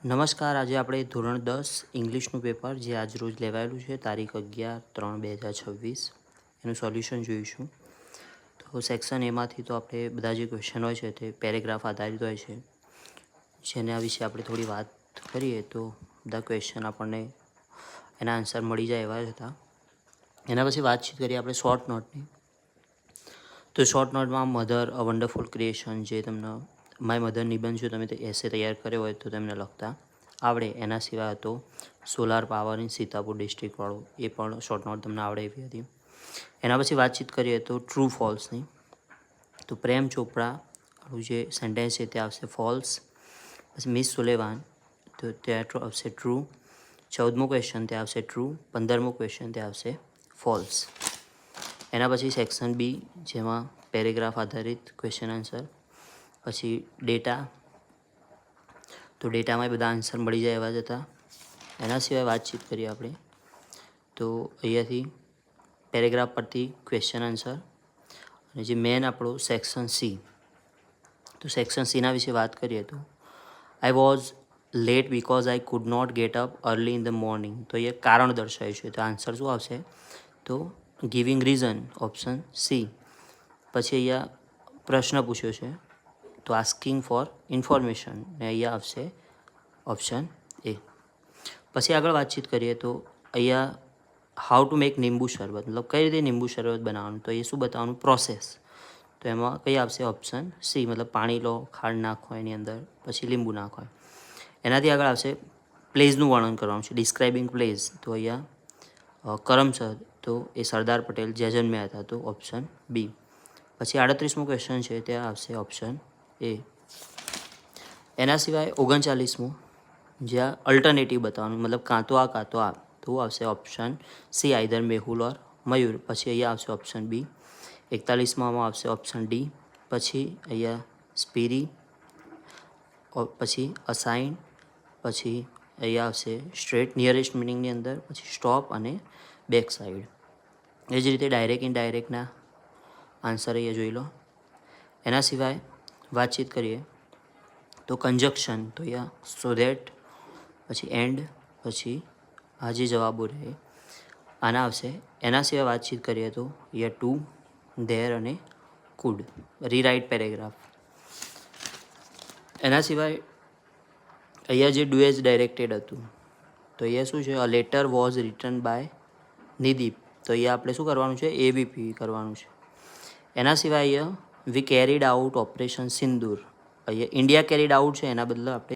નમસ્કાર. આજે આપણે ધોરણ 10 ઇંગ્લિશનું પેપર જે આજરોજ લેવાયેલું છે તારીખ 11/3/2026 એનું સોલ્યુશન જોઈશું. તો સેક્શન એમાંથી તો આપણે બધા જે ક્વેશ્ચન હોય છે તે પેરેગ્રાફ આધારિત હોય છે, જેના વિશે આપણે થોડી વાત કરીએ તો બધા ક્વેશ્ચન આપણને એના આન્સર મળી જાય એવા જ હતા. એના પછી વાતચીત કરીએ આપણે શોર્ટ નોટની. તો શોર્ટ નોટમાં મધર અ વન્ડરફુલ ક્રિએશન, જે તમને માય મધર નિબંધ જો તમે એસે તૈયાર કર્યો હોય તો તેમને લખતા આવડે. એના સિવાય હતો સોલાર પાવર ઇન સીતાપુર ડિસ્ટ્રિક્ટવાળો, એ પણ શોર્ટ નોટ તમને આવડે એવી હતી. એના પછી વાતચીત કરીએ તો ટ્રુ ફોલ્સની. તો પ્રેમ ચોપડાનું જે સેન્ટેન્સ છે તે આવશે ફોલ્સ. પછી મિસ સુલેવાન, તો ત્યાં આવશે ટ્રુ. 14મો ક્વેશ્ચન તે આવશે ટ્રુ. 15મો ક્વેશ્ચન તે આવશે ફોલ્સ. એના પછી સેક્શન બી, જેમાં પેરેગ્રાફ આધારિત ક્વેશ્ચન આન્સર. પછી ડેટા, તો ડેટામાં બધા આન્સર મળી જાય એવા જ હતા. એના સિવાય વાતચીત કરીએ આપણે તો અહીંયાથી પેરેગ્રાફ પરથી ક્વેશ્ચન આન્સર. અને જે મેન આપણો સેક્શન સી, તો સેક્શન સીના વિશે વાત કરીએ તો I was late because I could not get up early in the morning. તો એ કારણ દર્શાવ્યું છે, તો આન્સર શું આવશે? તો ગિવિંગ રીઝન, ઓપ્શન સી. પછી અહીંયા પ્રશ્ન પૂછ્યો છે, તો આસ્કિંગ ફોર ઇન્ફોર્મેશન, ને અહીંયા આવશે ઓપ્શન એ. પછી આગળ વાતચીત કરીએ તો અહીંયા હાઉ ટુ મેક લીંબુ શરબત, મતલબ કઈ રીતે લીંબુ શરબત બનાવવાનું, તો એ શું બતાવવાનું? પ્રોસેસ. તો એમાં કઈ આવશે? ઓપ્શન સી, મતલબ પાણી લો, ખાંડ નાખો એની અંદર, પછી લીંબુ નાખો. એનાથી આગળ આવશે પ્લેસનું વર્ણન કરવાનું છે, ડિસ્ક્રાઇબિંગ પ્લેસ. તો અહીંયા કરમસદ, તો એ સરદાર પટેલ જ્યાં જન્મ્યા હતા, તો ઓપ્શન બી. પછી 38મો ક્વેશ્ચન છે ત્યાં આવશે ઓપ્શન એ. એના સિવાય 39મો, જ્યાં અલ્ટરનેટિવ બતાવવાનું, મતલબ કાં તો આ કાં તો આ, તો આવશે ઓપ્શન સી, આઈધર મેહુલ ઓર મયુર. પછી અહીંયા આવશે ઓપ્શન બી. 41માં આવશે ઓપ્શન ડી. પછી અહીંયા સ્પીરી, પછી અસાઇન, પછી અહીંયા આવશે સ્ટ્રેટ નિયરેસ્ટ મિનિંગની અંદર, પછી સ્ટોપ અને બેક સાઈડ. એ જ રીતે ડાયરેક્ટ ઇનડાયરેક્ટના આન્સર અહીંયા જોઈ લો. એના સિવાય વાતચીત કરીએ તો કન્જક્શન, તો અહીંયા સો ધેટ, પછી એન્ડ, પછી આ જે જવાબો રહે આના આવશે. એના સિવાય વાતચીત કરીએ તો અહીંયા ટુ, ધેર અને કુડ. Rewrite paragraph. એના સિવાય અહીંયા જે ડુ એઝ ડાયરેક્ટેડ હતું, તો અહીંયા શું છે? A letter was written by Nideep. તો અહીંયા આપણે શું કરવાનું છે? એબીપી કરવાનું છે. એના સિવાય અહીંયા વી કેરીડ આઉટ ઓપરેશન સિંદૂર. અહીંયા ઇન્ડિયા કેરીડ આઉટ છે, એના બદલે આપણે